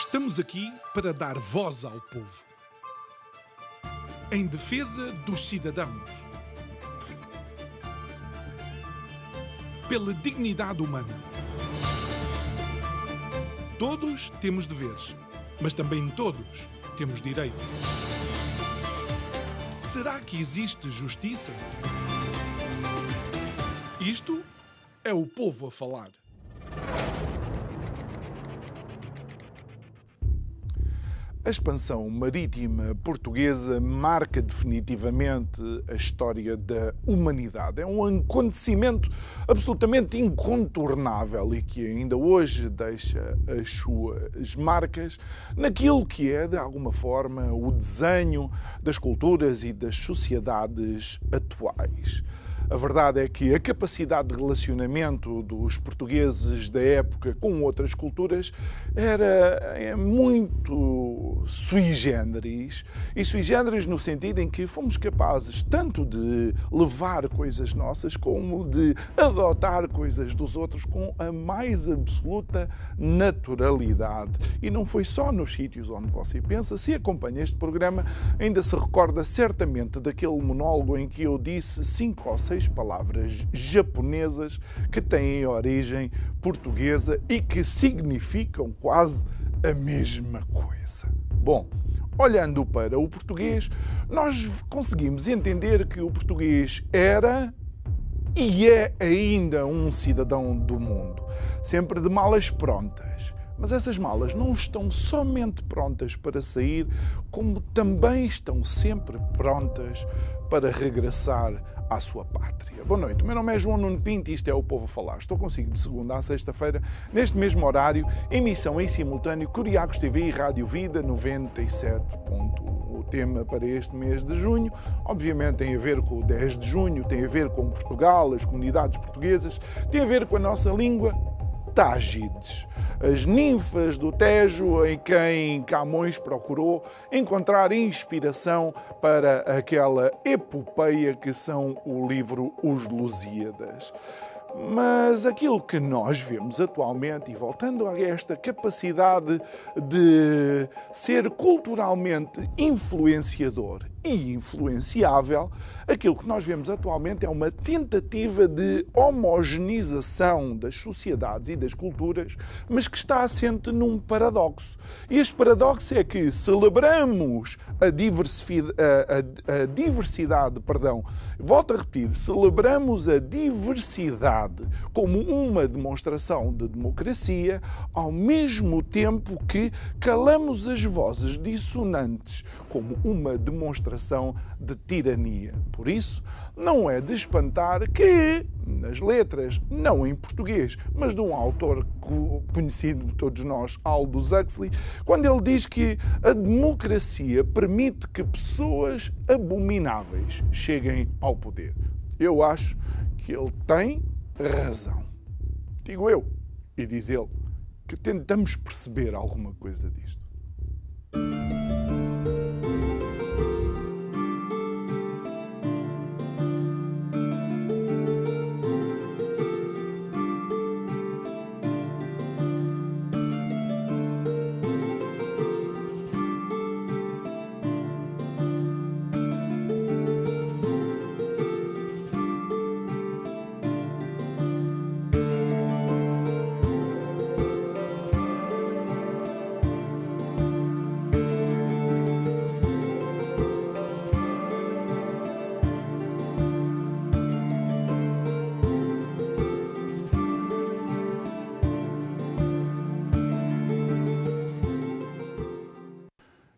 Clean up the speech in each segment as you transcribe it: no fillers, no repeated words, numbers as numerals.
Estamos aqui para dar voz ao povo, em defesa dos cidadãos, pela dignidade humana. Todos temos deveres, mas também todos temos direitos. Será que existe justiça? Isto é o povo a falar. A expansão marítima portuguesa marca definitivamente a história da humanidade. É um acontecimento absolutamente incontornável e que ainda hoje deixa as suas marcas naquilo que é, de alguma forma, o desenho das culturas e das sociedades atuais. A verdade é que a capacidade de relacionamento dos portugueses da época com outras culturas era muito sui generis. E sui generis no sentido em que fomos capazes tanto de levar coisas nossas como de adotar coisas dos outros com a mais absoluta naturalidade. E não foi só nos sítios onde você pensa. Se acompanha este programa, ainda se recorda certamente daquele monólogo em que eu disse 5 ou 6 palavras japonesas que têm origem portuguesa e que significam quase a mesma coisa. Bom, olhando para o português, nós conseguimos entender que o português era e é ainda um cidadão do mundo, sempre de malas prontas. Mas essas malas não estão somente prontas para sair, como também estão sempre prontas para regressar à sua pátria. Boa noite, o meu nome é João Nuno Pinto e isto é o Povo a Falar. Estou consigo de segunda a sexta-feira, neste mesmo horário, emissão em simultâneo, Curiacos TV e Rádio Vida 97.1. O tema para este mês de junho, obviamente tem a ver com o 10 de junho, tem a ver com Portugal, as comunidades portuguesas, tem a ver com a nossa língua, Tágides, as ninfas do Tejo em quem Camões procurou encontrar inspiração para aquela epopeia que são o livro Os Lusíadas. Mas aquilo que nós vemos atualmente, e voltando a esta capacidade de ser culturalmente influenciador e influenciável, aquilo que nós vemos atualmente é uma tentativa de homogeneização das sociedades e das culturas, mas que está assente num paradoxo. E este paradoxo é que celebramos a diversidade, volto a repetir, celebramos a diversidade como uma demonstração de democracia, ao mesmo tempo que calamos as vozes dissonantes como uma demonstração de tirania. Por isso, não é de espantar que, nas letras, não em português, mas de um autor conhecido de todos nós, Aldous Huxley, quando ele diz que a democracia permite que pessoas abomináveis cheguem ao poder. Eu acho que ele tem razão. Digo eu, e diz ele, que tentamos perceber alguma coisa disto.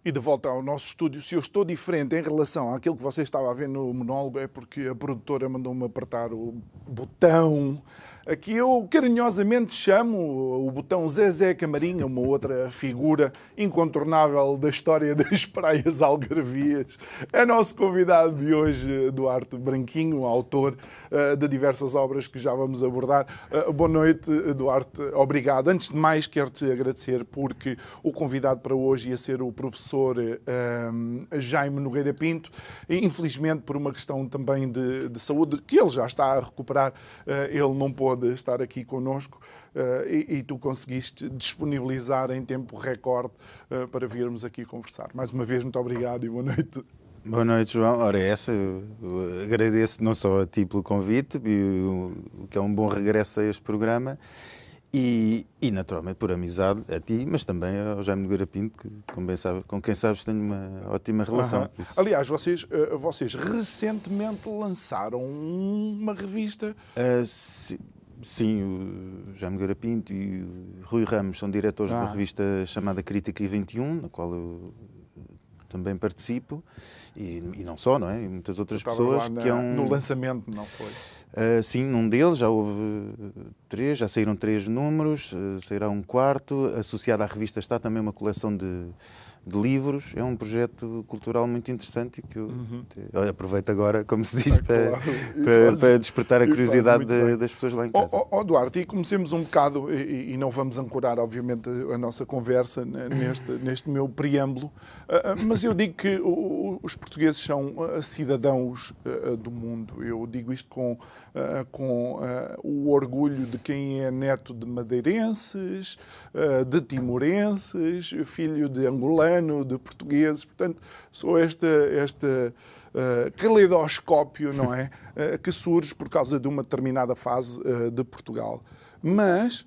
E de volta ao nosso estúdio, se eu estou diferente em relação àquilo que você estava a ver no monólogo, é porque a produtora mandou-me apertar o botão que eu carinhosamente chamo o botão Zezé Camarinha, uma outra figura incontornável da história das praias algarvias. É nosso convidado de hoje, Duarte Branquinho, autor de diversas obras que já vamos abordar. Boa noite, Duarte. Obrigado. Antes de mais, quero-te agradecer porque o convidado para hoje ia ser o professor Jaime Nogueira Pinto. E, infelizmente, por uma questão também de saúde, que ele já está a recuperar, ele não pôde pôde estar aqui connosco e tu conseguiste disponibilizar em tempo recorde para virmos aqui conversar. Mais uma vez, muito obrigado e boa noite. Boa noite, João. Ora, eu agradeço não só a ti pelo convite, que é um bom regresso a este programa, e naturalmente por amizade a ti, mas também ao Jaime Nogueira Pinto, que, com quem sabes tenho uma ótima relação. Aliás, vocês recentemente lançaram uma revista. Sim, o Jaime Nogueira Pinto e o Rui Ramos são diretores da revista chamada Crítica e 21, na qual eu também participo. E não só, não é? E muitas outras pessoas. No lançamento, não foi? Sim, num deles já houve 3, já saíram 3 números, sairá um quarto. Associado à revista está também uma coleção de livros. É um projeto cultural muito interessante e que eu aproveito agora, como se diz, para despertar a curiosidade das pessoas lá em casa. Duarte, e comecemos um bocado, e não vamos ancorar, obviamente, a nossa conversa neste meu preâmbulo, mas eu digo que os portugueses são cidadãos do mundo. Eu digo isto com o orgulho de quem é neto de madeirenses, de timorenses, filho de angolanos, de portugueses. Portanto, sou este caleidoscópio, não é? Que surge por causa de uma determinada fase de Portugal. Mas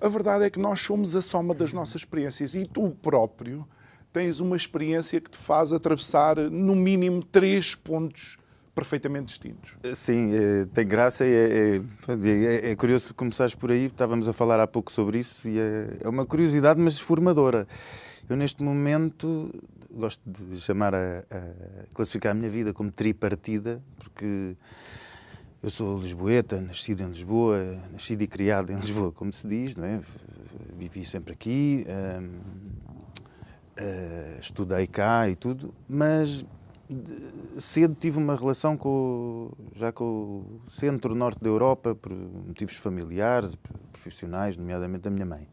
a verdade é que nós somos a soma das nossas experiências e tu próprio tens uma experiência que te faz atravessar, no mínimo, 3 pontos perfeitamente distintos. Sim, tem graça e é curioso começares por aí. Estávamos a falar há pouco sobre isso e é uma curiosidade, mas formadora. Eu, neste momento, gosto de classificar a minha vida como tripartida, porque eu sou lisboeta, nascido em Lisboa, nascido e criado em Lisboa, como se diz, não é? Vivi sempre aqui, estudei cá e tudo, mas cedo tive uma relação já com o centro-norte da Europa, por motivos familiares, profissionais, nomeadamente da minha mãe.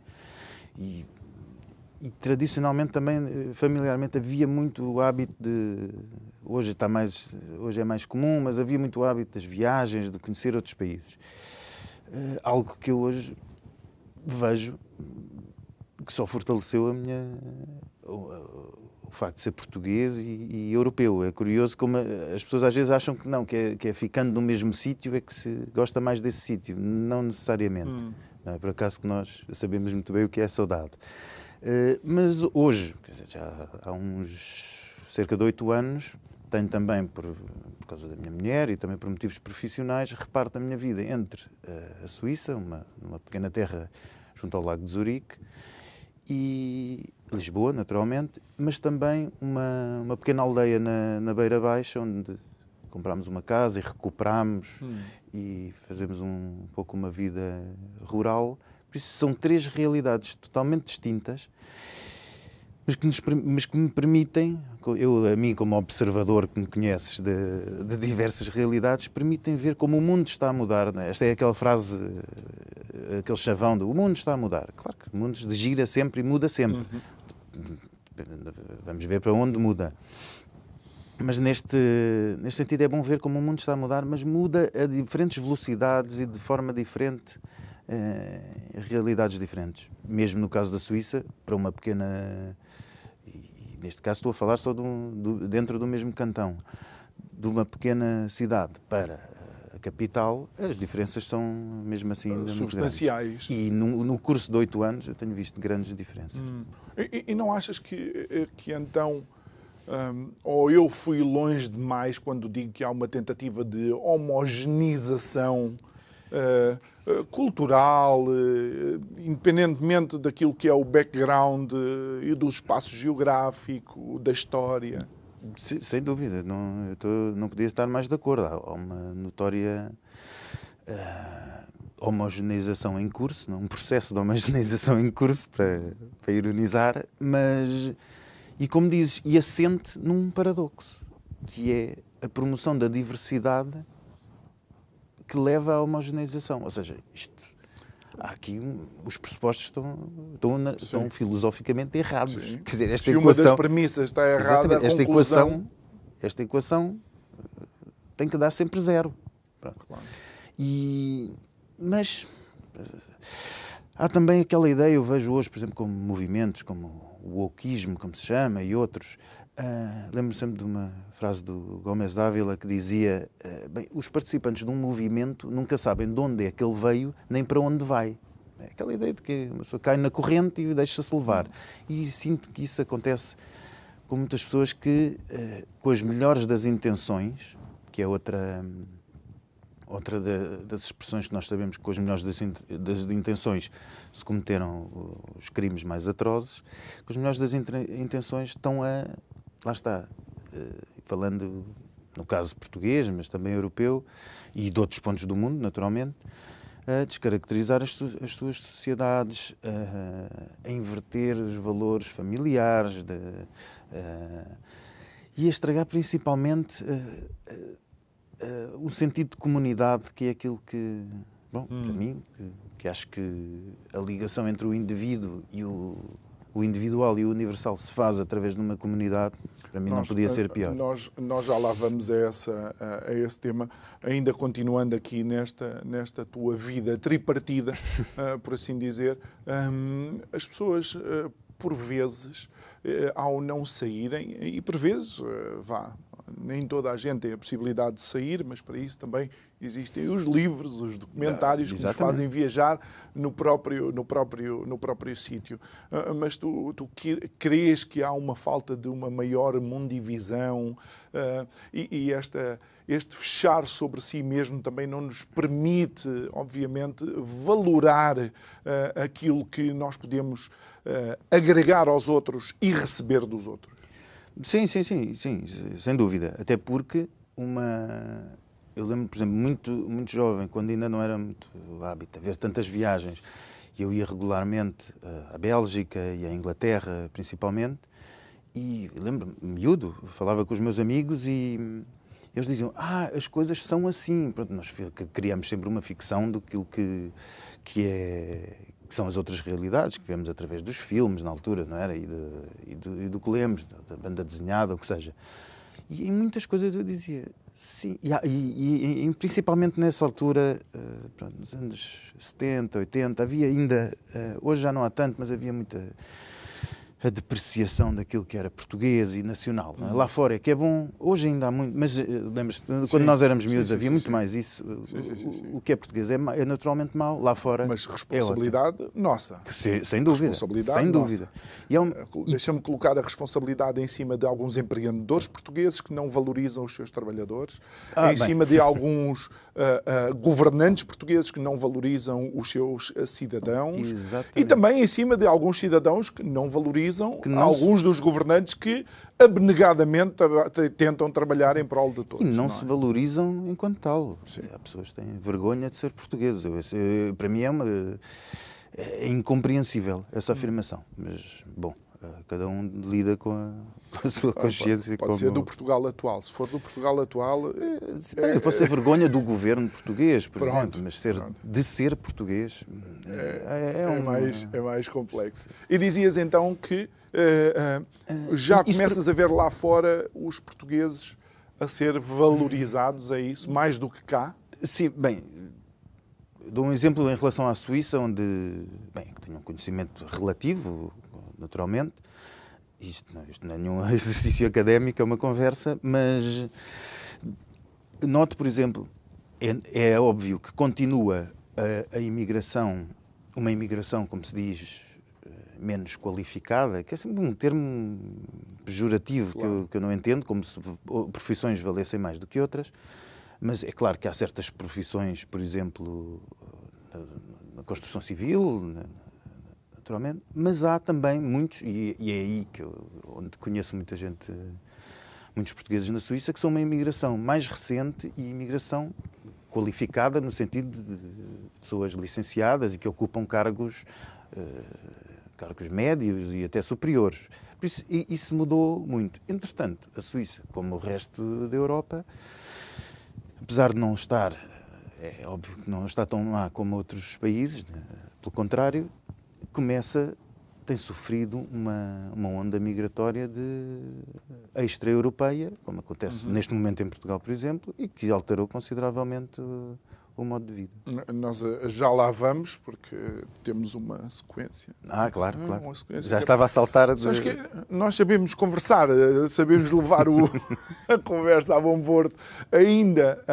E tradicionalmente também, familiarmente, havia muito o hábito hoje é mais comum, mas havia muito o hábito das viagens, de conhecer outros países. Algo que eu hoje vejo que só fortaleceu o facto de ser português e europeu. É curioso como as pessoas às vezes acham que não, que é ficando no mesmo sítio é que se gosta mais desse sítio. Não necessariamente. Não é por acaso que nós sabemos muito bem o que é saudade. Mas hoje, quer dizer, já há uns cerca de 8 anos, tenho também, por causa da minha mulher e também por motivos profissionais, reparto a minha vida entre a Suíça, uma pequena terra junto ao Lago de Zurique, e Lisboa, naturalmente, mas também uma pequena aldeia na Beira Baixa, onde comprámos uma casa e recuperámos e fazemos um pouco uma vida rural. Por isso são 3 realidades totalmente distintas, mas que me permitem, a mim como observador que me conheces de diversas realidades, permitem ver como o mundo está a mudar. Né? Esta é aquela frase, aquele chavão do o mundo está a mudar. Claro que o mundo gira sempre e muda sempre. Vamos ver para onde muda. Mas neste sentido é bom ver como o mundo está a mudar, mas muda a diferentes velocidades e de forma diferente. Realidades diferentes. Mesmo no caso da Suíça, para uma pequena... E neste caso estou a falar só dentro do mesmo cantão. De uma pequena cidade para a capital, as diferenças são mesmo assim substanciais. E no curso de 8 anos eu tenho visto grandes diferenças. E não achas que então... ou eu fui longe demais quando digo que há uma tentativa de homogeneização cultural, independentemente daquilo que é o background e do espaço geográfico, da história? Sem dúvida, não podia estar mais de acordo. Há uma notória homogeneização em curso, um processo de homogeneização em curso, para ironizar, mas, e como dizes, e assente num paradoxo, que é a promoção da diversidade que leva à homogeneização. Ou seja, há aqui os pressupostos estão filosoficamente errados. Sim. Quer dizer, se uma das premissas está errada, esta equação tem que dar sempre 0. Claro. E Mas há também aquela ideia, eu vejo hoje, por exemplo, como movimentos, como o wokismo, como se chama, e outros. Lembro-me sempre de uma frase do Gomes Dávila que dizia bem, os participantes de um movimento nunca sabem de onde é que ele veio, nem para onde vai. É aquela ideia de que uma pessoa cai na corrente e deixa-se levar. E sinto que isso acontece com muitas pessoas que, com as melhores das intenções, que é outra das expressões que nós sabemos que com as melhores das intenções se cometeram os crimes mais atrozes, com as melhores das intenções estão a, lá está, falando no caso português, mas também europeu, e de outros pontos do mundo, naturalmente, a descaracterizar as suas sociedades, a inverter os valores familiares e a estragar principalmente o sentido de comunidade, que é aquilo que, bom, para mim, que acho que a ligação entre o indivíduo e o individual e o universal se faz através de uma comunidade, para mim não podia ser pior. Nós já lá vamos a esse tema, ainda continuando aqui nesta tua vida tripartida, por assim dizer. As pessoas, por vezes, ao não saírem, e por vezes, nem toda a gente tem a possibilidade de sair, mas para isso também existem os livros, os documentários que nos fazem viajar no próprio sítio. Mas tu crees que há uma falta de uma maior mundivisão e este fechar sobre si mesmo também não nos permite, obviamente, valorar aquilo que nós podemos agregar aos outros e receber dos outros? Sim, sem dúvida. Até porque eu lembro, por exemplo, muito jovem, quando ainda não era muito hábito haver tantas viagens, eu ia regularmente à Bélgica e à Inglaterra, principalmente, e lembro-me, miúdo, falava com os meus amigos e eles diziam, as coisas são assim. Pronto, nós criamos sempre uma ficção daquilo que são as outras realidades que vemos através dos filmes na altura, não era? E do que lemos, da banda desenhada, ou o que seja. E em muitas coisas eu dizia sim. E principalmente nessa altura, nos anos 70, 80, havia ainda, hoje já não há tanto, mas havia muita a depreciação daquilo que era português e nacional. Não é? Lá fora é que é bom, hoje ainda há muito, mas lembras-te, quando nós éramos miúdos havia muito mais isso. O que é português é naturalmente mau, lá fora. Mas responsabilidade nossa. Sem dúvida. Responsabilidade nossa. Deixa-me colocar a responsabilidade em cima de alguns empreendedores portugueses que não valorizam os seus trabalhadores, cima de alguns governantes portugueses que não valorizam os seus cidadãos. Exatamente. E também em cima de alguns cidadãos que não valorizam alguns dos governantes que abnegadamente tentam trabalhar em prol de todos. E não se valorizam enquanto tal. Sim. Há pessoas que têm vergonha de ser portugueses. Para mim é incompreensível essa afirmação. Mas, bom, cada um lida com a sua consciência. Pode ser do Portugal atual. Se for do Portugal atual... Pode ser vergonha do governo português, por exemplo, mas de ser português é mais complexo. E dizias então que já começas a ver lá fora os portugueses a ser valorizados, é isso? Mais do que cá? Sim, bem... Dou um exemplo em relação à Suíça, onde, que tenho um conhecimento relativo, naturalmente. Isto não é nenhum exercício académico, é uma conversa, mas noto, por exemplo, é óbvio que continua a imigração, uma imigração, como se diz, menos qualificada, que é sempre um termo pejorativo, claro, que eu não entendo, como se profissões valessem mais do que outras. Mas é claro que há certas profissões, por exemplo, na construção civil, naturalmente, mas há também muitos, e é aí onde conheço muita gente, muitos portugueses na Suíça, que são uma imigração mais recente e imigração qualificada no sentido de pessoas licenciadas e que ocupam cargos médios e até superiores. Por isso, isso mudou muito. Entretanto, a Suíça, como o resto da Europa, apesar de não estar, é óbvio que não está tão má como outros países, pelo contrário, tem sofrido uma onda migratória extra-europeia, como acontece neste momento em Portugal, por exemplo, e que alterou consideravelmente o modo de vida. Nós já lá vamos, porque temos uma sequência. Claro. Uma sequência Já estava a saltar. Sabes que nós sabemos conversar, sabemos levar a conversa a bom porto. Ainda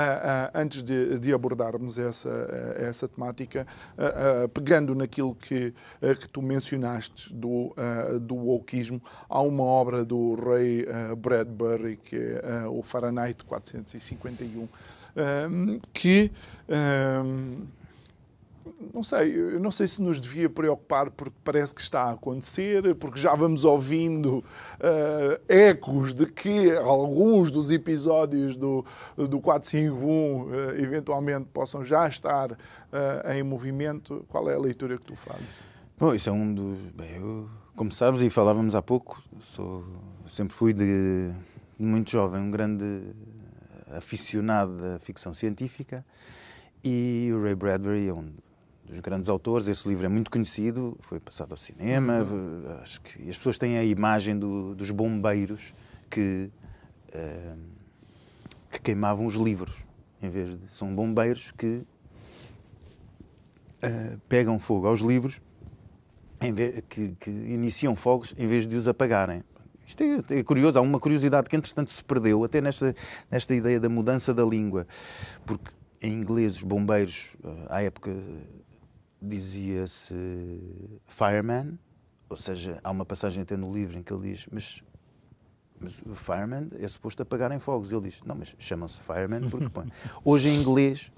antes de abordarmos essa temática, pegando naquilo que tu mencionaste do wokeismo, há uma obra do Ray Bradbury, que é o Fahrenheit 451, que não sei se nos devia preocupar, porque parece que está a acontecer, porque já vamos ouvindo ecos de que alguns dos episódios do 451 eventualmente possam já estar em movimento. Qual é a leitura que tu fazes? Bom, isso é um dos... como sabes, e falávamos há pouco, sempre fui de muito jovem um grande aficionado da ficção científica, e o Ray Bradbury é um dos grandes autores. Esse livro é muito conhecido, foi passado ao cinema. Acho que as pessoas têm a imagem dos bombeiros que queimavam os livros, são bombeiros que pegam fogo aos livros, que iniciam fogos em vez de os apagarem. Isto é curioso, há uma curiosidade que entretanto se perdeu até nesta ideia da mudança da língua, porque em inglês os bombeiros, à época, dizia-se fireman, ou seja, há uma passagem até no livro em que ele diz, mas o fireman é suposto apagarem fogos. Ele diz, não, mas chamam-se fireman porque põe. Hoje em inglês,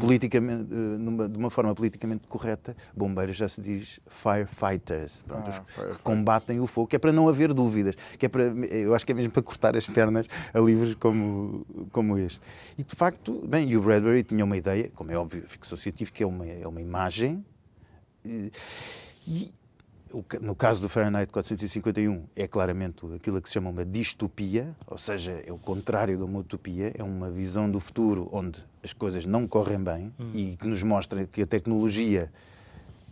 politicamente, de uma forma politicamente correta, bombeiros já se diz firefighters, que combatem o fogo, que é para não haver dúvidas, eu acho que é mesmo para cortar as pernas a livros como este. E de facto, bem, o Bradbury tinha uma ideia, como é óbvio, a ficção científica é uma imagem, e no caso do Fahrenheit 451 é claramente aquilo que se chama uma distopia, ou seja, é o contrário de uma utopia, é uma visão do futuro onde as coisas não correm bem e que nos mostra que a tecnologia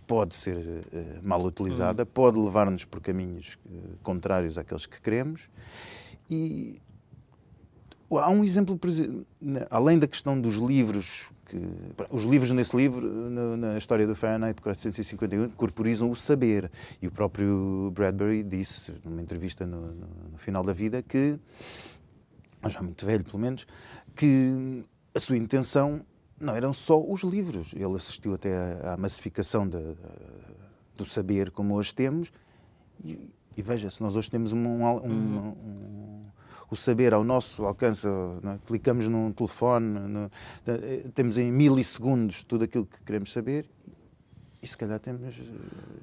pode ser mal utilizada, pode levar-nos por caminhos contrários àqueles que queremos. E há um exemplo, além da questão dos livros, os livros nesse livro, na história do Fahrenheit 451, corporizam o saber. E o próprio Bradbury disse, numa entrevista no final da vida, que, já muito velho pelo menos, que a sua intenção não eram só os livros. Ele assistiu até à massificação do saber como hoje temos. E veja, se nós hoje temos o saber ao nosso alcance, não é? Clicamos num telefone, temos em milissegundos tudo aquilo que queremos saber, e se calhar temos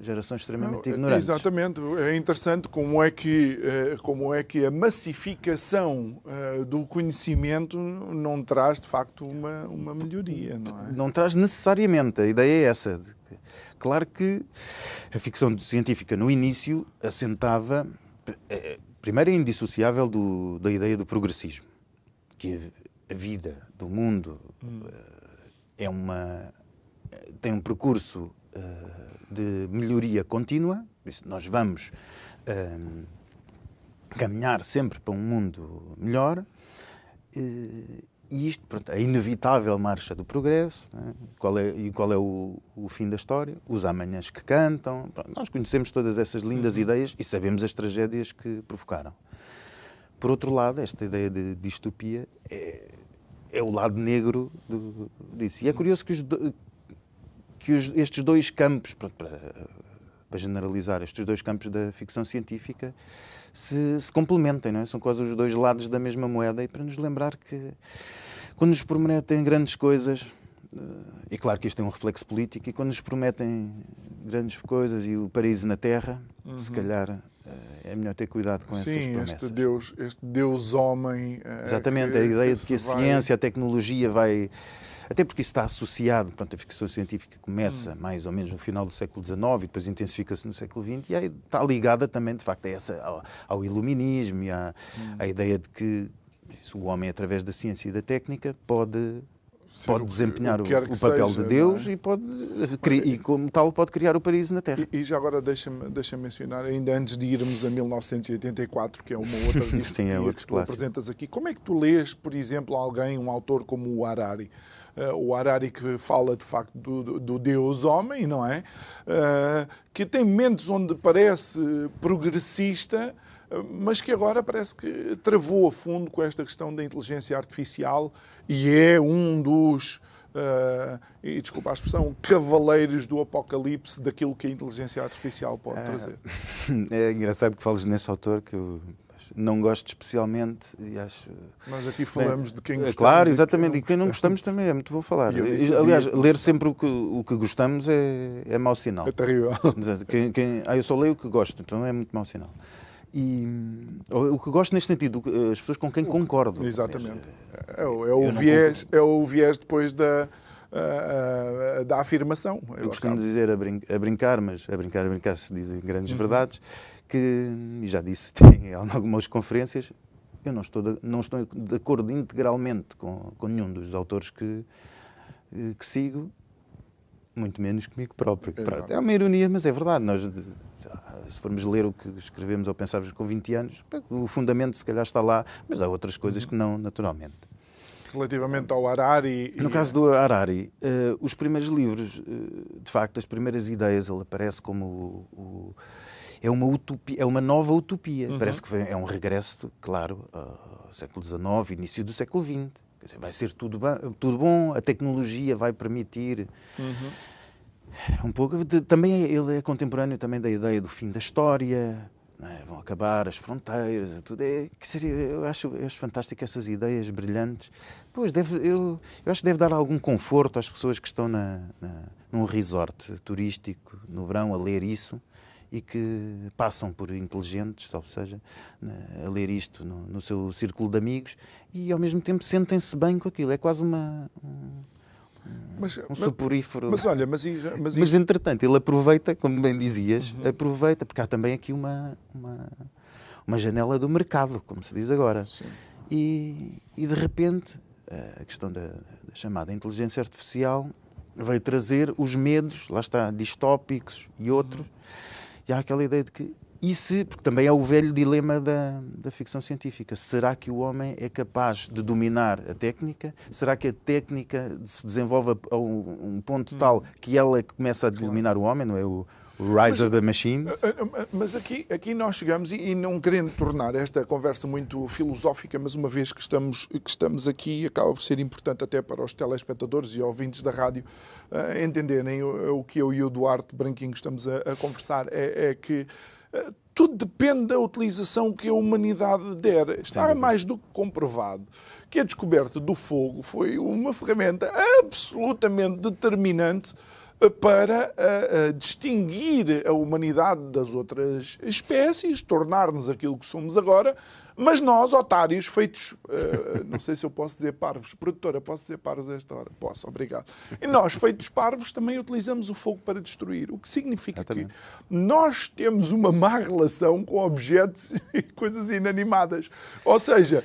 gerações extremamente ignorantes. Exatamente. É interessante como é que a massificação do conhecimento não traz, de facto, uma melhoria, não é? Não traz necessariamente. A ideia é essa. Claro que a ficção científica, no início, assentava... Primeiro é indissociável da ideia do progressismo, que a vida do mundo tem um percurso de melhoria contínua. Nós vamos caminhar sempre para um mundo melhor, e isto, pronto, a inevitável marcha do progresso, né? Qual é o fim da história? Os amanhãs que cantam. Pronto, nós conhecemos todas essas lindas ideias e sabemos as tragédias que provocaram. Por outro lado, esta ideia de distopia é o lado negro disso. E é curioso que estes dois campos, para generalizar, estes dois campos da ficção científica se complementem, não é? São quase os dois lados da mesma moeda, e para nos lembrar que quando nos prometem grandes coisas, e claro que isto tem um reflexo político, e quando nos prometem grandes coisas e o paraíso na Terra, se calhar é melhor ter cuidado com essas promessas. Este Deus homem... Exatamente, a ideia de que a ciência, a tecnologia vai... Até porque isso está associado, pronto, a ficção científica começa mais ou menos no final do século XIX e depois intensifica-se no século XX, e aí está ligada também, de facto, ao iluminismo e à ideia de que o homem, através da ciência e da técnica, pode desempenhar o papel de Deus, é? E como tal pode criar o paraíso na Terra. E já agora deixa-me mencionar, ainda antes de irmos a 1984, que é uma outra lista Sim, é outro que tu apresentas aqui, como é que tu lês, por exemplo, um autor como o Harari? o Harari que fala de facto do Deus homem, não é? Que tem mentes onde parece progressista, mas que agora parece que travou a fundo com esta questão da inteligência artificial e é um dos, e desculpa a expressão, cavaleiros do apocalipse daquilo que a inteligência artificial pode trazer. É engraçado que fales nesse autor que eu não gosto especialmente e acho... Nós aqui falamos de quem gostamos. Claro, exatamente, e quem não gostamos também é muito bom falar. Aliás, ler sempre o que gostamos é mau sinal. É terrível. Eu só leio o que gosto, então é muito mau sinal. E o que gosto neste sentido, as pessoas com quem concordo. Exatamente. É o viés depois da afirmação. Eu costumo dizer a brincar, mas a brincar se dizem grandes verdades, que, e já disse em algumas conferências, eu não estou de acordo integralmente com nenhum dos autores que sigo, muito menos comigo próprio. É uma ironia, mas é verdade. Nós, se formos ler o que escrevemos ou pensávamos com 20 anos, o fundamento se calhar está lá, mas há outras coisas que não, naturalmente. Relativamente ao Harari... No caso do Harari, os primeiros livros, de facto, as primeiras ideias, ele aparece como é uma utopia, é uma nova utopia. Parece que é um regresso, claro, ao século XIX, início do século XX. Quer dizer, vai ser tudo bom, a tecnologia vai permitir... Um pouco, também ele é contemporâneo também da ideia do fim da história, não é? Vão acabar as fronteiras, tudo eu acho fantástico essas ideias brilhantes. Pois eu acho que deve dar algum conforto às pessoas que estão num resort turístico no verão a ler isso e que passam por inteligentes, ou seja, a ler isto no seu círculo de amigos e ao mesmo tempo sentem-se bem com aquilo. É quase um soporífero. Mas entretanto, ele aproveita, como bem dizias, porque há também aqui uma janela do mercado, como se diz agora. E de repente, a questão da chamada inteligência artificial veio trazer os medos, lá está, distópicos e outros, e há aquela ideia de que, porque também é o velho dilema da ficção científica. Será que o homem é capaz de dominar a técnica? Será que a técnica se desenvolve a um ponto tal que ela começa a dominar o homem? Não é o Rise of the Machines? Mas aqui nós chegamos, e não querendo tornar esta conversa muito filosófica, mas uma vez que estamos aqui, acaba por ser importante até para os telespectadores e ouvintes da rádio entenderem o que eu e o Duarte Branquinho estamos a conversar, é que tudo depende da utilização que a humanidade der. Está mais do que comprovado que a descoberta do fogo foi uma ferramenta absolutamente determinante para distinguir a humanidade das outras espécies, tornar-nos aquilo que somos agora, mas nós, otários, feitos, não sei se eu posso dizer parvos, produtora, posso dizer parvos a esta hora? Posso, obrigado. E nós, feitos parvos, também utilizamos o fogo para destruir, o que significa que nós temos uma má relação com objetos e coisas inanimadas. Ou seja,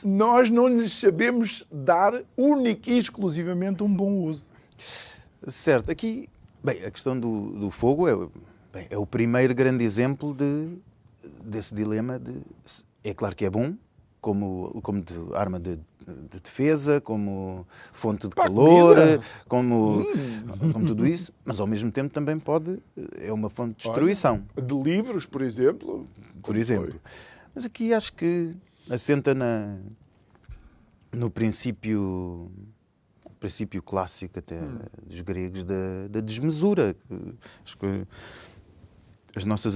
nós não lhes sabemos dar única e exclusivamente um bom uso. Certo. Aqui, bem, a questão do fogo é o primeiro grande exemplo desse dilema. É claro que é bom, como de arma de defesa, como fonte de calor, como tudo isso, mas ao mesmo tempo também é uma fonte de destruição. De livros, por exemplo. Mas aqui acho que assenta no princípio clássico até dos gregos da desmesura. Acho que as nossas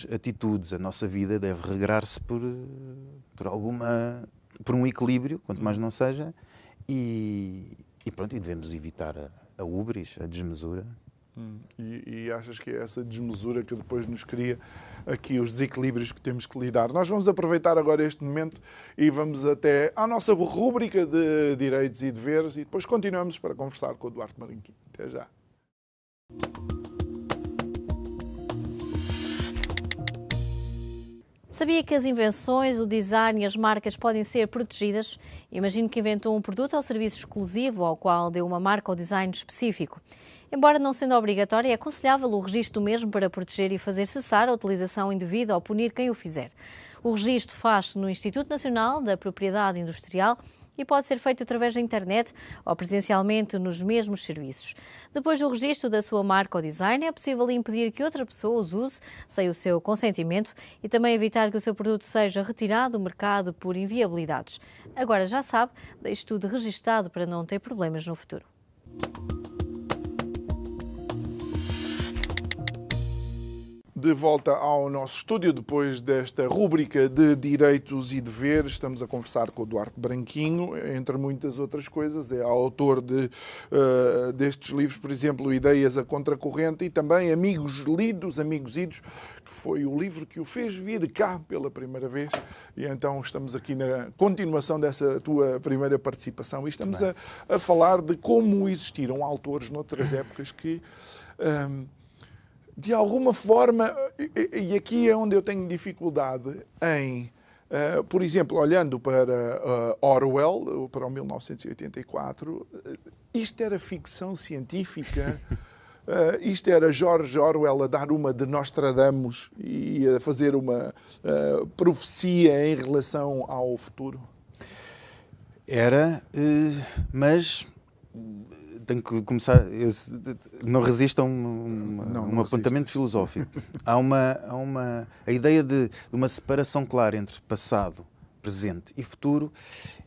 atitudes, a nossa vida deve regrar-se por um equilíbrio, quanto mais não seja, e devemos evitar a ubris, a desmesura. E achas que é essa desmesura que depois nos cria aqui os desequilíbrios que temos que lidar? Nós vamos aproveitar agora este momento e vamos até à nossa rúbrica de direitos e deveres e depois continuamos para conversar com o Duarte Branquinho. Até já. Sabia que as invenções, o design e as marcas podem ser protegidas? Imagino que inventou um produto ou serviço exclusivo ao qual deu uma marca ou design específico. Embora não sendo obrigatório, é aconselhável o registro do mesmo para proteger e fazer cessar a utilização indevida ou punir quem o fizer. O registro faz-se no Instituto Nacional da Propriedade Industrial e pode ser feito através da internet ou presencialmente nos mesmos serviços. Depois do registro da sua marca ou design, é possível impedir que outra pessoa os use sem o seu consentimento e também evitar que o seu produto seja retirado do mercado por inviabilidades. Agora já sabe, deixe tudo registado para não ter problemas no futuro. De volta ao nosso estúdio, depois desta rúbrica de direitos e deveres, estamos a conversar com o Duarte Branquinho, entre muitas outras coisas. É autor destes livros, por exemplo, Ideias a Contracorrente e também Amigos Lidos, Amigos Idos, que foi o livro que o fez vir cá pela primeira vez. E então estamos aqui na continuação dessa tua primeira participação e estamos a falar de como existiram autores noutras épocas que... de alguma forma, e aqui é onde eu tenho dificuldade em, por exemplo, olhando para Orwell, para o 1984, isto era ficção científica, isto era George Orwell a dar uma de Nostradamus e a fazer uma profecia em relação ao futuro? Era, mas... Tenho que começar. Não resisto a um apontamento filosófico. Há a ideia de uma separação clara entre passado, presente e futuro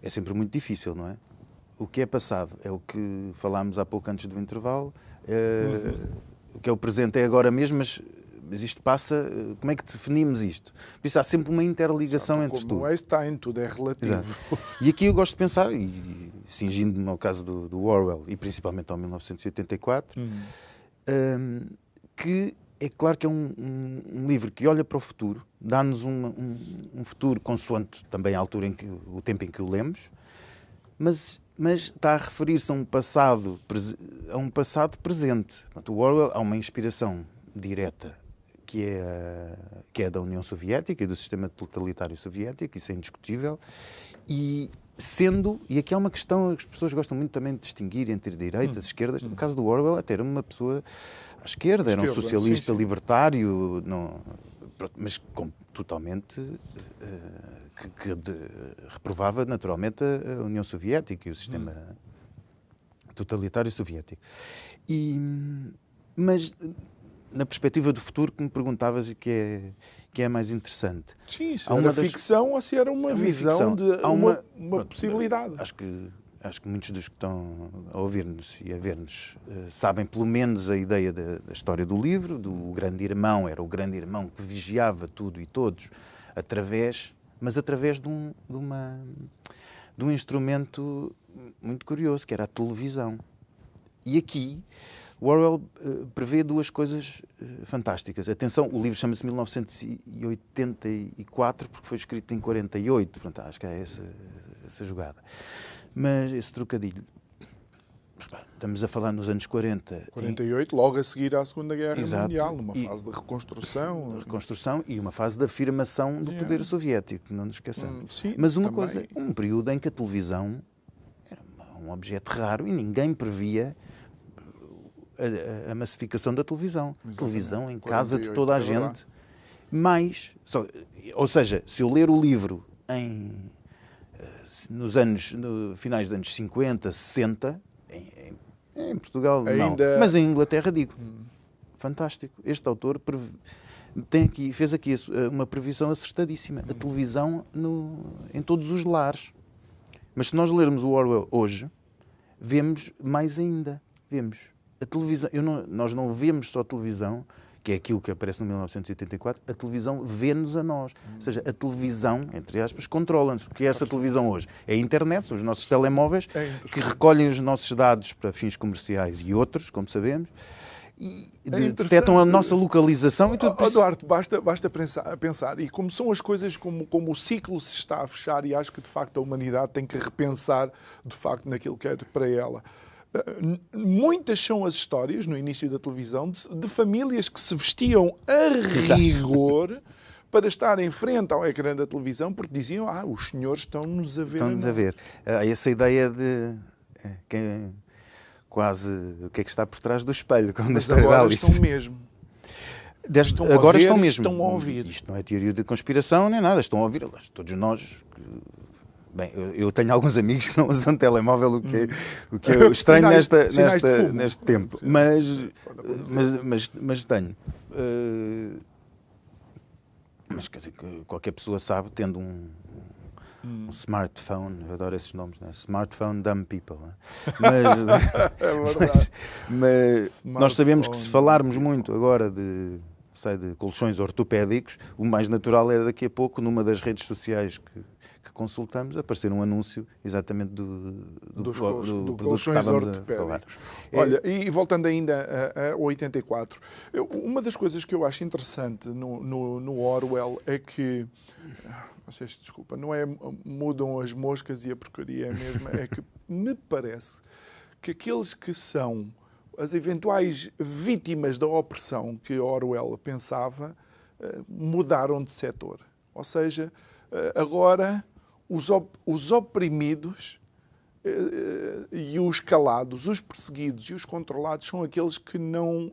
é sempre muito difícil, não é? O que é passado é o que falámos há pouco antes do intervalo. O que é o presente é agora mesmo, mas isto passa... Como é que definimos isto? Por isso há sempre uma interligação entre tudo. Como Einstein, tudo é relativo. Exato. E aqui eu gosto de pensar, e cingindo-me ao caso do Orwell, e principalmente ao 1984, que é claro que é um livro que olha para o futuro, dá-nos um futuro consoante também à altura, o tempo em que o lemos, mas está a referir-se a um passado presente. Portanto, o Orwell há uma inspiração direta que é da União Soviética e do sistema totalitário soviético, isso é indiscutível, e aqui há uma questão que as pessoas gostam muito também de distinguir entre direitas e esquerdas. No caso do Orwell, até era uma pessoa à esquerda, era um socialista libertário, mas totalmente que reprovava naturalmente a União Soviética e o sistema totalitário soviético. Mas na perspectiva do futuro que me perguntavas e que é mais interessante. Sim, se era ficção ou se era uma visão de uma possibilidade. Acho que muitos dos que estão a ouvir-nos e a ver-nos sabem pelo menos a ideia da história do livro, do grande irmão, era o grande irmão que vigiava tudo e todos, através de um instrumento muito curioso, que era a televisão. E aqui o Orwell prevê duas coisas fantásticas. Atenção, o livro chama-se 1984 porque foi escrito em 48. Portanto, acho que é essa jogada. Mas esse trocadilho. Estamos a falar nos anos 40. 48, logo a seguir à Segunda Guerra Mundial, numa fase de reconstrução. Reconstrução e uma fase de afirmação do poder soviético, não nos esqueçamos. Sim, mas uma coisa, um período em que a televisão era um objeto raro e ninguém previa a massificação da televisão. Exatamente. Televisão em casa de toda a gente. Ou seja, se eu ler o livro no finais dos anos 50, 60, em Portugal ainda... não, mas em Inglaterra digo, fantástico. Este autor fez aqui uma previsão acertadíssima. A televisão em todos os lares. Mas se nós lermos o Orwell hoje, vemos mais ainda. Vemos a televisão. Nós não vemos só a televisão, que é aquilo que aparece no 1984, a televisão vê-nos a nós. Ou seja, a televisão, entre aspas, controla-nos. O que é essa televisão hoje? É a internet, são os nossos telemóveis que recolhem os nossos dados para fins comerciais e outros, como sabemos, e detectam a nossa localização. E tudo Duarte, basta pensar. E como são as coisas, como o ciclo se está a fechar, e acho que, de facto, a humanidade tem que repensar, de facto, naquilo que é para ela. Muitas são as histórias, no início da televisão, de famílias que se vestiam a rigor para estar em frente ao ecrã da televisão, porque diziam, os senhores estão-nos a ver. Estão-nos a ver. Essa ideia de quase o que é que está por trás do espelho. Mas agora estão mesmo. Agora estão mesmo. Estão a ouvir. Isto não é teoria de conspiração nem nada, estão a ouvir. Todos nós Bem, eu tenho alguns amigos que não usam telemóvel, o que é estranho neste tempo. Mas tenho. Mas quer dizer, qualquer pessoa sabe, tendo um smartphone, eu adoro esses nomes, né? Smartphone dumb people. Né? Mas nós sabemos que se falarmos muito agora de colchões ortopédicos, o mais natural é daqui a pouco, numa das redes sociais que consultamos, aparecer um anúncio exatamente do colchões ortopédicos. Olha, e voltando ainda a 84, uma das coisas que eu acho interessante no Orwell é que, vocês desculpa, não é mudam as moscas e a porcaria é a mesma, é que me parece que aqueles que são as eventuais vítimas da opressão que Orwell pensava mudaram de setor. Ou seja, agora os oprimidos e os calados, os perseguidos e os controlados são aqueles que não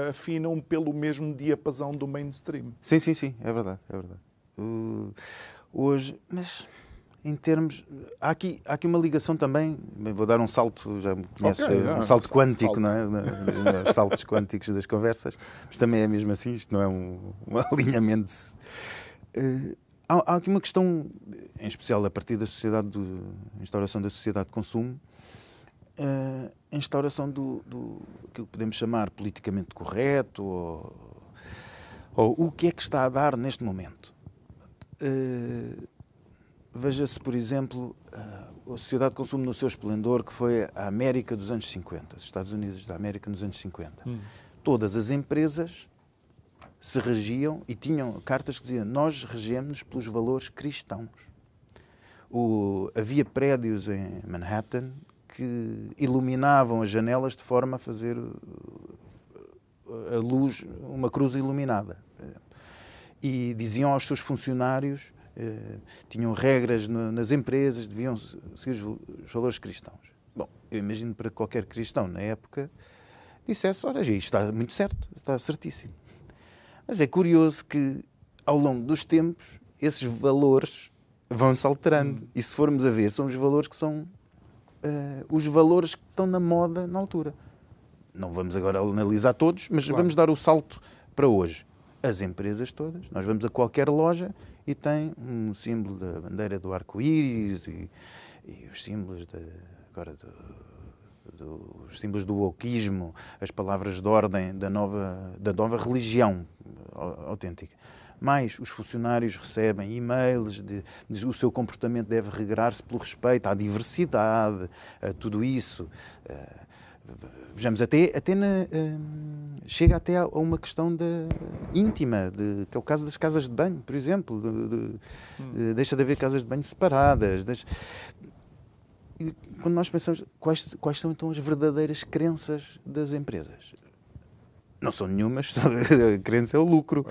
afinam pelo mesmo diapasão do mainstream. Sim, é verdade. Hoje, mas em termos... Há aqui uma ligação também, vou dar um salto, já me conheces, um salto quântico, não é? Os saltos quânticos das conversas, mas também é mesmo assim, isto não é um alinhamento... Há aqui uma questão, em especial a partir da instauração da sociedade de consumo, a instauração do que podemos chamar politicamente correto, ou o que é que está a dar neste momento. Veja-se, por exemplo, a sociedade de consumo no seu esplendor, que foi a América dos anos 50, os Estados Unidos da América nos anos 50. Todas as empresas se regiam e tinham cartas que diziam: nós regemos-nos pelos valores cristãos. Havia prédios em Manhattan que iluminavam as janelas de forma a fazer a luz, uma cruz iluminada. E diziam aos seus funcionários, tinham regras nas empresas, deviam seguir os valores cristãos. Bom, eu imagino para qualquer cristão na época dissesse: ora, isto está muito certo, está certíssimo. Mas é curioso que, ao longo dos tempos, esses valores vão-se alterando. E se formos a ver, são os valores que são os valores que estão na moda na altura. Não vamos agora analisar todos, mas vamos dar o salto para hoje. As empresas todas, nós vamos a qualquer loja e tem um símbolo da bandeira do arco-íris e os símbolos os símbolos do wokeismo, as palavras de ordem da nova religião autêntica. Mais os funcionários recebem e-mails o seu comportamento deve regrar-se pelo respeito à diversidade, a tudo isso. Vejamos, chega até a uma questão íntima, que é o caso das casas de banho, por exemplo. Deixa de haver casas de banho separadas. E quando nós pensamos, quais são então as verdadeiras crenças das empresas? Não são nenhumas, a crença é o lucro.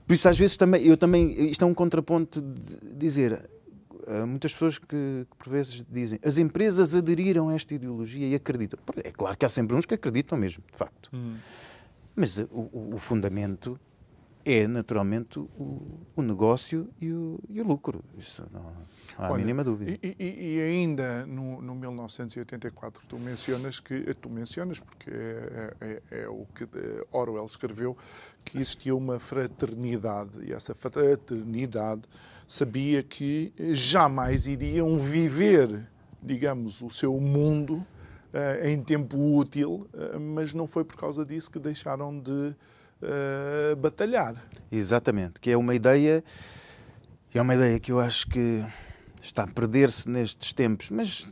Por isso, às vezes, isto é um contraponto de dizer, muitas pessoas que por vezes dizem, as empresas aderiram a esta ideologia e acreditam. É claro que há sempre uns que acreditam mesmo, de facto. Mas o fundamento é, naturalmente, o negócio e o lucro. Isso não há a mínima dúvida. E ainda no 1984, tu mencionas porque é o que Orwell escreveu, que existia uma fraternidade, e essa fraternidade sabia que jamais iriam viver, digamos, o seu mundo em tempo útil, mas não foi por causa disso que deixaram de batalhar. Exatamente, que é uma ideia que eu acho que está a perder-se nestes tempos, mas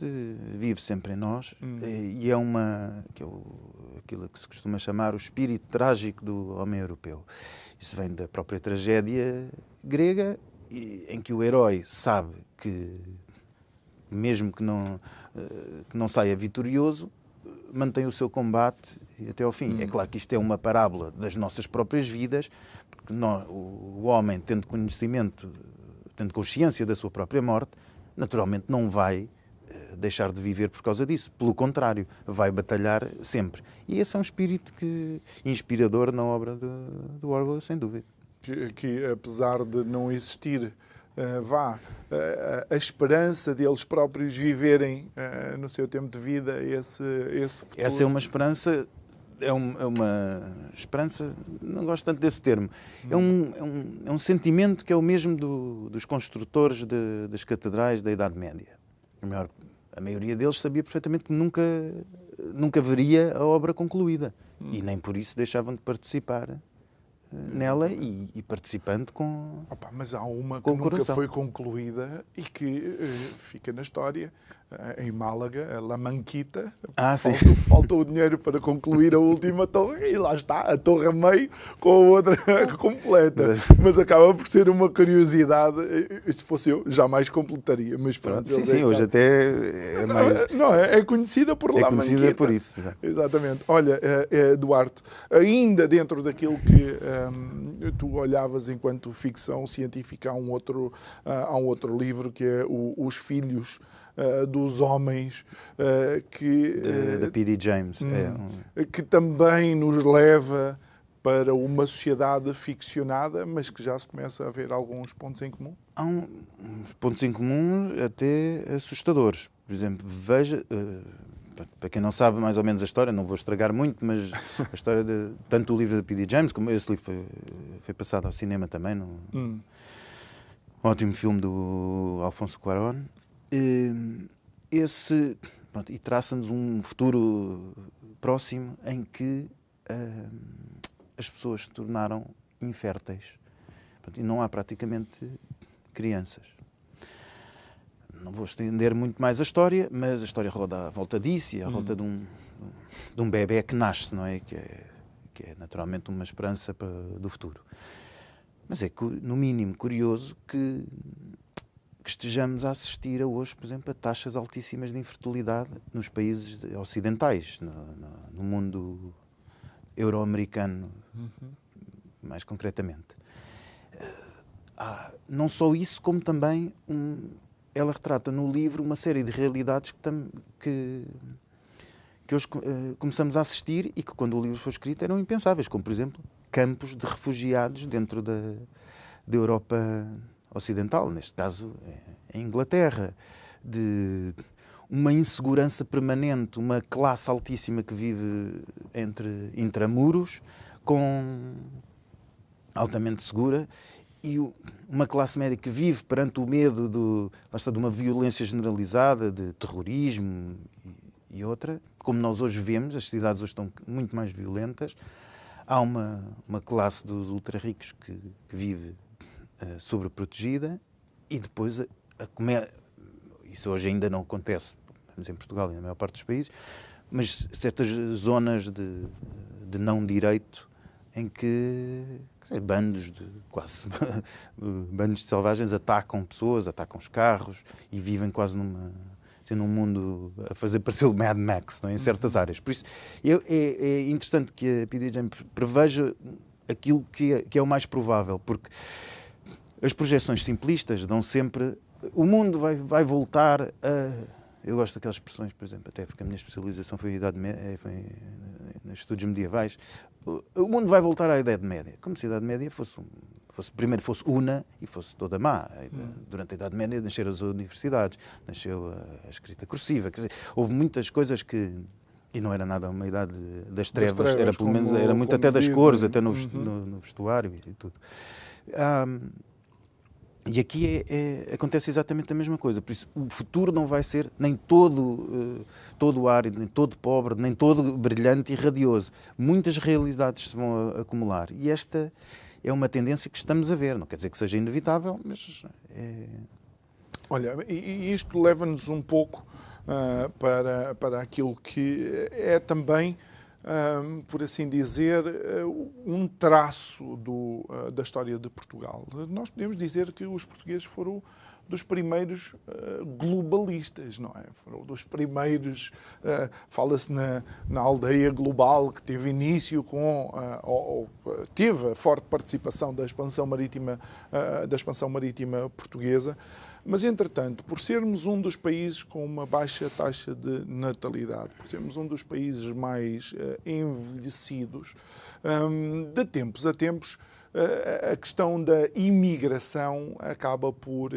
vive sempre em nós, e é aquilo que se costuma chamar o espírito trágico do homem europeu. Isso vem da própria tragédia grega, em que o herói sabe que, mesmo que não saia vitorioso, mantém o seu combate até ao fim. É claro que isto é uma parábola das nossas próprias vidas, porque o homem, tendo consciência da sua própria morte, naturalmente não vai deixar de viver por causa disso. Pelo contrário, vai batalhar sempre. E esse é um espírito inspirador na obra do Orwell, sem dúvida. Que apesar de não existir a esperança deles próprios viverem no seu tempo de vida esse futuro. Essa é uma esperança, é uma esperança, não gosto tanto desse termo, é um sentimento que é o mesmo dos construtores das catedrais da Idade Média. A maioria deles sabia perfeitamente que nunca veria a obra concluída e nem por isso deixavam de participar nela e participando com Mas há uma que com o nunca coração. foi concluída e que fica na história, em Málaga, a La Manquita. Sim. Faltou o dinheiro para concluir a última torre e lá está, a torre a meio com a outra completa. Mas acaba por ser uma curiosidade. Se fosse eu, jamais completaria. Mas pronto, Sim, hoje até é mais... Não, é conhecida por La Manquita. É conhecida por isso. Exatamente. Olha, Duarte, ainda dentro daquilo que tu olhavas enquanto ficção científica, há um outro livro que é Os Filhos dos Homens, Da P.D. James. que também nos leva para uma sociedade ficcionada, mas que já se começa a ver alguns pontos em comum. Há uns pontos em comum até assustadores. Por exemplo, veja... Para quem não sabe mais ou menos a história, não vou estragar muito, mas a história de tanto o livro da P.D. James, como esse livro foi passado ao cinema também, num ótimo filme do Alfonso Cuarón. E traça-nos um futuro próximo em que as pessoas se tornaram inférteis. E não há praticamente crianças. Não vou estender muito mais a história, mas a história roda à volta disso e à volta de um bebé que nasce, não é? Que é naturalmente uma esperança do futuro. Mas é, no mínimo, curioso que estejamos a assistir hoje, por exemplo, a taxas altíssimas de infertilidade nos países ocidentais, no mundo euro-americano, mais concretamente. Não só isso, como também ela retrata no livro uma série de realidades que hoje começamos a assistir e que, quando o livro foi escrito, eram impensáveis, como, por exemplo, campos de refugiados dentro da Europa Ocidental, neste caso em Inglaterra, de uma insegurança permanente, uma classe altíssima que vive entre intramuros, altamente segura, e uma classe média que vive perante o medo de uma violência generalizada, de terrorismo e outra, como nós hoje vemos, as cidades hoje estão muito mais violentas. Há uma classe dos ultra-ricos que vive sobreprotegida e depois isso hoje ainda não acontece, mas em Portugal e na maior parte dos países, mas certas zonas de não-direito em que bandos de selvagens atacam pessoas, atacam os carros e vivem quase num mundo a fazer parecer o Mad Max, não é? Em certas áreas. Por isso é interessante que a P.D. James preveja aquilo que é o mais provável, porque as projeções simplistas dão sempre... O mundo vai voltar a... Eu gosto daquelas expressões, por exemplo, até porque a minha especialização foi nos estudos medievais. O mundo vai voltar à Idade Média. Como se a Idade Média primeiro fosse una e fosse toda má. Durante a Idade Média nasceram as universidades, nasceu a escrita cursiva. Quer dizer, houve muitas coisas que... E não era nada uma idade das trevas, era pelo menos era muito até das cores, até no vestuário e tudo. E aqui acontece exatamente a mesma coisa. Por isso, o futuro não vai ser nem todo árido, nem todo pobre, nem todo brilhante e radioso. Muitas realidades se vão acumular. E esta é uma tendência que estamos a ver. Não quer dizer que seja inevitável, mas é... Olha, e isto leva-nos um pouco para aquilo que é também... por assim dizer, um traço da história de Portugal. Nós podemos dizer que os portugueses foram dos primeiros globalistas, não é? Foram dos primeiros, fala-se na aldeia global que teve início teve a forte participação da expansão marítima portuguesa. Mas, entretanto, por sermos um dos países com uma baixa taxa de natalidade, por sermos um dos países mais envelhecidos, de tempos a tempos a questão da imigração acaba por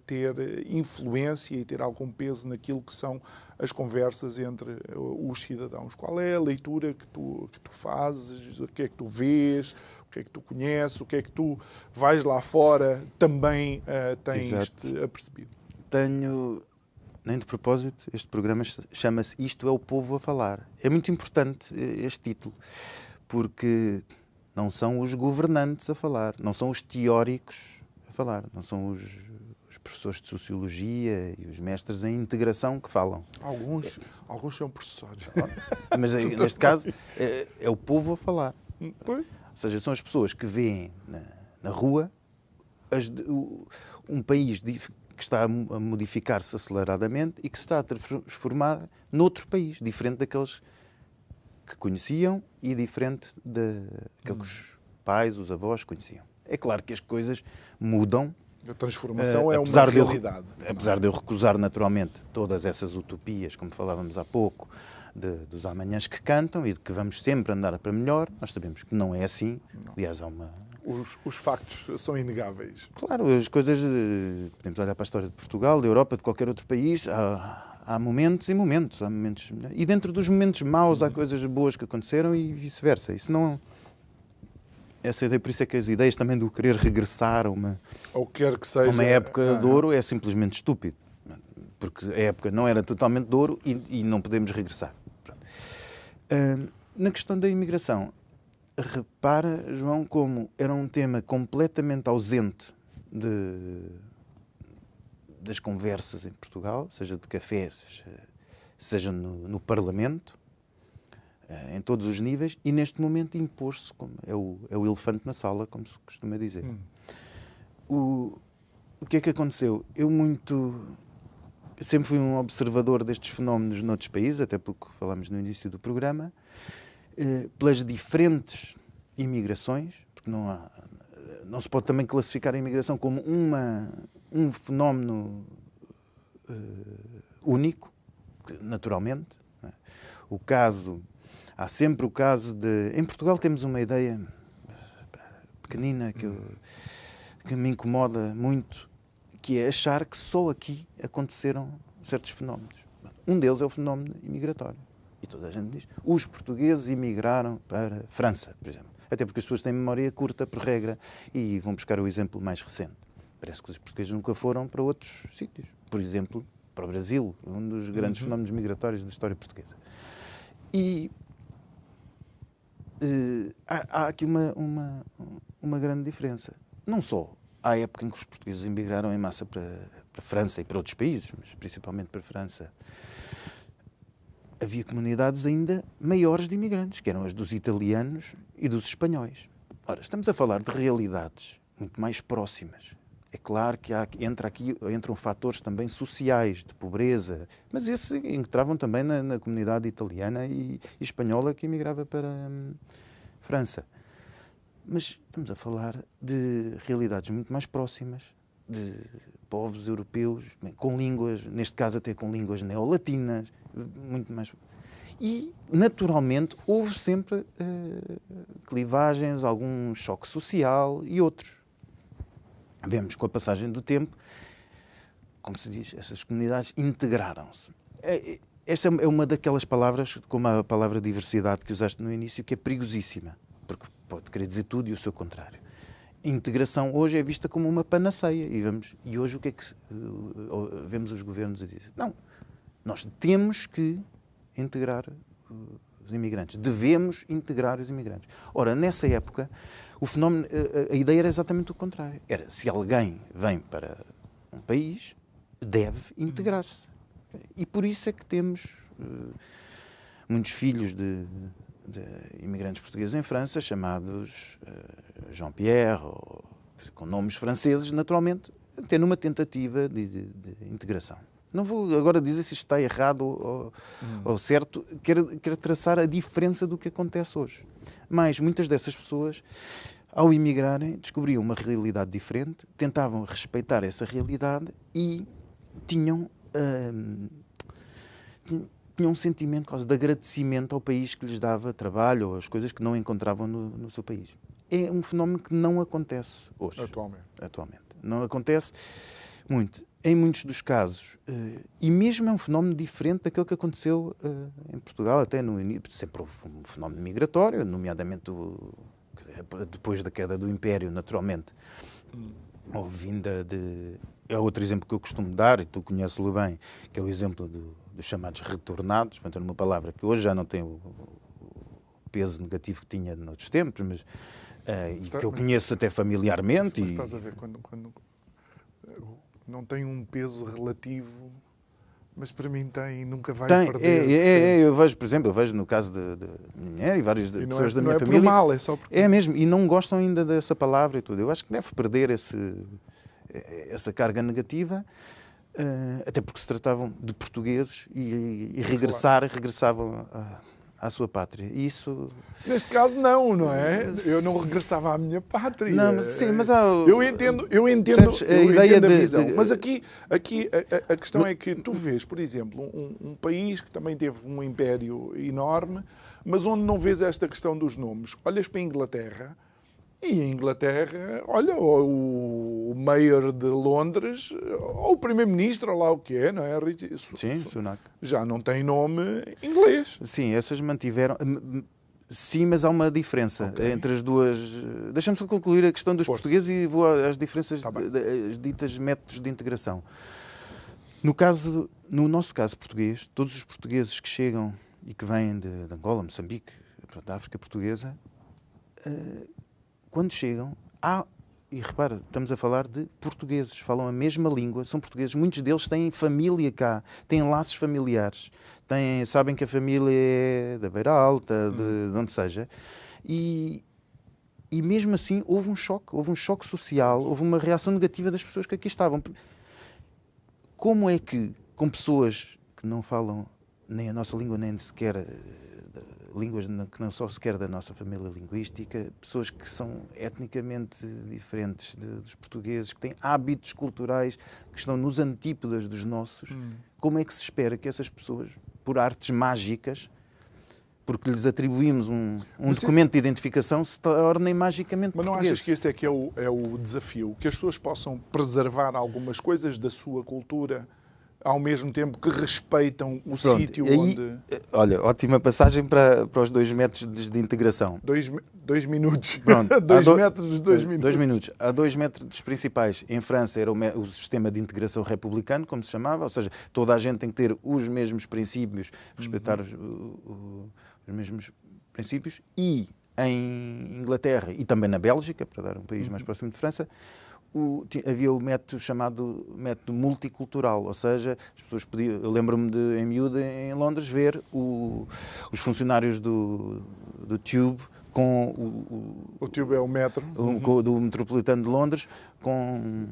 ter influência e ter algum peso naquilo que são as conversas entre os cidadãos. Qual é a leitura que tu fazes? O que é que tu vês? O que é que tu conheces? O que é que tu vais lá fora também tens apercebido? Nem de propósito, este programa chama-se Isto é o Povo a Falar. É muito importante este título, porque não são os governantes a falar, não são os teóricos a falar, não são os professores de Sociologia e os mestres em integração que falam. Alguns são professores. Mas neste caso é o povo a falar. Pois. Ou seja, são as pessoas que veem na rua um país que está a modificar-se aceleradamente e que se está a transformar noutro país, diferente daqueles que conheciam e diferente daqueles que os pais, os avós conheciam. É claro que as coisas mudam. A transformação é uma realidade. Apesar de eu recusar naturalmente todas essas utopias, como falávamos há pouco, dos amanhãs que cantam e de que vamos sempre andar para melhor, nós sabemos que não é assim. Não. Aliás, há uma... Os factos são inegáveis. Claro, as coisas... Podemos olhar para a história de Portugal, da Europa, de qualquer outro país. Há momentos e momentos. Há momentos... E dentro dos momentos maus há coisas boas que aconteceram e vice-versa. Isso não... Essa ideia, por isso é que as ideias também do querer regressar a uma época de ouro é simplesmente estúpido. Porque a época não era totalmente de ouro e não podemos regressar. Na questão da imigração, repara, João, como era um tema completamente ausente das conversas em Portugal, seja de café, seja no Parlamento, em todos os níveis, e neste momento impôs-se, como é o elefante na sala, como se costuma dizer. O que é que aconteceu? Eu sempre fui um observador destes fenómenos noutros países, até pelo que falámos no início do programa, pelas diferentes imigrações, porque não se pode também classificar a imigração como um fenómeno único, naturalmente. Não é? Há sempre o caso de... Em Portugal temos uma ideia pequenina que me incomoda muito, que é achar que só aqui aconteceram certos fenómenos. Um deles é o fenómeno imigratório. E toda a gente diz, os portugueses imigraram para a França, por exemplo. Até porque as pessoas têm memória curta, por regra, e vão buscar o exemplo mais recente. Parece que os portugueses nunca foram para outros sítios. Por exemplo, para o Brasil, um dos grandes fenómenos migratórios da história portuguesa. E há aqui uma grande diferença. Não só há a época em que os portugueses emigraram em massa para a França e para outros países, mas principalmente para a França, havia comunidades ainda maiores de imigrantes, que eram as dos italianos e dos espanhóis. Estamos a falar de realidades muito mais próximas. É claro que entram fatores também sociais, de pobreza, mas esses entravam também na comunidade italiana e espanhola que emigrava para a França. Mas estamos a falar de realidades muito mais próximas, de povos europeus, com línguas, neste caso até com línguas neolatinas, muito mais... E, naturalmente, houve sempre clivagens, algum choque social e outros. Vemos, com a passagem do tempo, como se diz, essas comunidades integraram-se. Esta é uma daquelas palavras, como a palavra diversidade que usaste no início, que é perigosíssima, porque pode querer dizer tudo e o seu contrário. A integração hoje é vista como uma panaceia. E hoje o que é que vemos os governos a dizer? Não, nós temos que integrar os imigrantes. Devemos integrar os imigrantes. Ora, nessa época, o fenómeno, a ideia era exatamente o contrário. Era, se alguém vem para um país, deve integrar-se. E por isso é que temos muitos filhos de imigrantes portugueses em França, chamados Jean-Pierre, com nomes franceses, naturalmente, até numa tentativa de integração. Não vou agora dizer se isto está errado ou certo, quero traçar a diferença do que acontece hoje. Mas muitas dessas pessoas, ao imigrarem, descobriam uma realidade diferente, tentavam respeitar essa realidade e tinham um sentimento quase de agradecimento ao país que lhes dava trabalho ou as coisas que não encontravam no seu país. é um fenómeno que não acontece hoje. Atualmente. Não acontece muito. Em muitos dos casos. E mesmo é um fenómeno diferente daquele que aconteceu em Portugal, até no início. Sempre houve um fenómeno migratório, nomeadamente depois da queda do Império, naturalmente. Houve vinda de... É outro exemplo que eu costumo dar, e tu conheces-lo bem, que é o exemplo dos chamados retornados, portanto, é uma palavra que hoje já não tem o peso negativo que tinha noutros tempos, mas e que eu conheço até familiarmente. Mas estás a ver, quando não tem um peso relativo, mas para mim tem e nunca vai perder. Eu vejo, por exemplo, no caso de minha mulher e várias pessoas da minha família. Não é por mal, é só porque... É mesmo, e não gostam ainda dessa palavra e tudo. Eu acho que deve perder essa carga negativa, até porque se tratavam de portugueses e regressavam à sua pátria. E isso... Neste caso não é? Eu não regressava à minha pátria. Não, mas, sim, mas há... Eu entendo a ideia a visão. Mas aqui a questão é que tu vês, por exemplo, um país que também teve um império enorme, mas onde não vês esta questão dos nomes. Olhas para a Inglaterra, e a Inglaterra, olha, o mayor de Londres, ou o primeiro-ministro, ou lá o que é, não é? Sim, Sunak. Já não tem nome inglês. Sim, essas mantiveram... Sim, mas há uma diferença entre as duas... Deixa-me só concluir a questão dos portugueses e vou às diferenças das ditas métodos de integração. No nosso caso português, todos os portugueses que chegam e que vêm de Angola, Moçambique, da África Portuguesa, quando chegam, e repara, estamos a falar de portugueses, falam a mesma língua, são portugueses, muitos deles têm família cá, têm laços familiares, sabem que a família é da Beira Alta, de onde seja, e mesmo assim houve um choque social, houve uma reação negativa das pessoas que aqui estavam. Como é que, com pessoas que não falam nem a nossa língua, nem sequer línguas que não são sequer da nossa família linguística, pessoas que são etnicamente diferentes dos portugueses, que têm hábitos culturais que estão nos antípodas dos nossos, como é que se espera que essas pessoas, por artes mágicas, porque lhes atribuímos um documento de identificação, se tornem magicamente portugueses? Mas não achas que esse é o desafio? Que as pessoas possam preservar algumas coisas da sua cultura ao mesmo tempo que respeitam o sítio onde... Olha, ótima passagem para os 2 métodos de integração. 2 minutos. Pronto. 2 métodos, 2 minutos. 2 minutos. Há 2 métodos principais. Em França era o sistema de integração republicano, como se chamava, ou seja, toda a gente tem que ter os mesmos princípios, respeitar os mesmos princípios. E em Inglaterra e também na Bélgica, para dar um país mais próximo de França, havia o método chamado método multicultural, ou seja, as pessoas podiam... Eu lembro-me de, em miúdo, em Londres, ver os funcionários do Tube com o Tube é o metro do Metropolitano de Londres com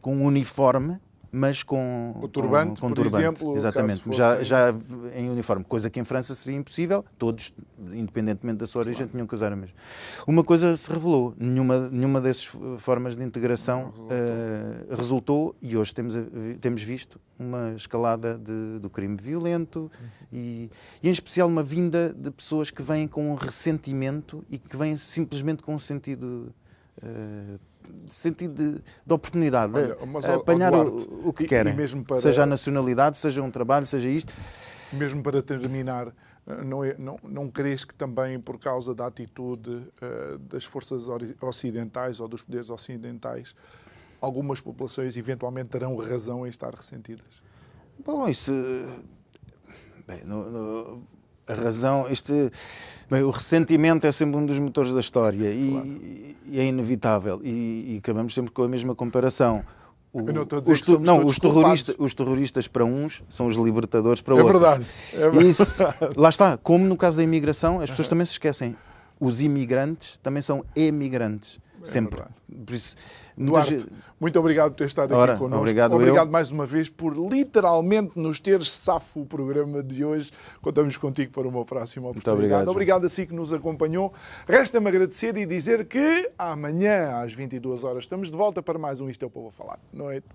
um uniforme, mas com o turbante, com por exemplo, exatamente, já em uniforme, coisa que em França seria impossível, todos, independentemente da sua origem, tinham que usar a mesma. Uma coisa se revelou, nenhuma dessas formas de integração resultou, e hoje temos visto uma escalada do crime violento e em especial uma vinda de pessoas que vêm com um ressentimento e que vêm simplesmente com um sentido de oportunidade, de apanhar o que querem, seja a nacionalidade, seja um trabalho, seja isto. Mesmo para terminar, não crees que também por causa da atitude das forças ocidentais ou dos poderes ocidentais, algumas populações eventualmente terão razão em estar ressentidas? Bom, isso... Bem, a razão... o ressentimento é sempre um dos motores da história e é inevitável. E acabamos sempre com a mesma comparação. Eu não estou a dizer que somos todos os terroristas para uns são os libertadores para outros. É verdade. Isso, lá está. Como no caso da imigração, as pessoas também se esquecem. Os imigrantes também são emigrantes. Sempre. Por isso, Duarte, muito obrigado por ter estado aqui connosco. Obrigado mais uma vez por literalmente nos teres safo o programa de hoje. Contamos contigo para uma próxima oportunidade. Obrigado a si que nos acompanhou. Resta-me agradecer e dizer que amanhã às 22 horas estamos de volta para mais um Isto é o Povo a Falar. Noite.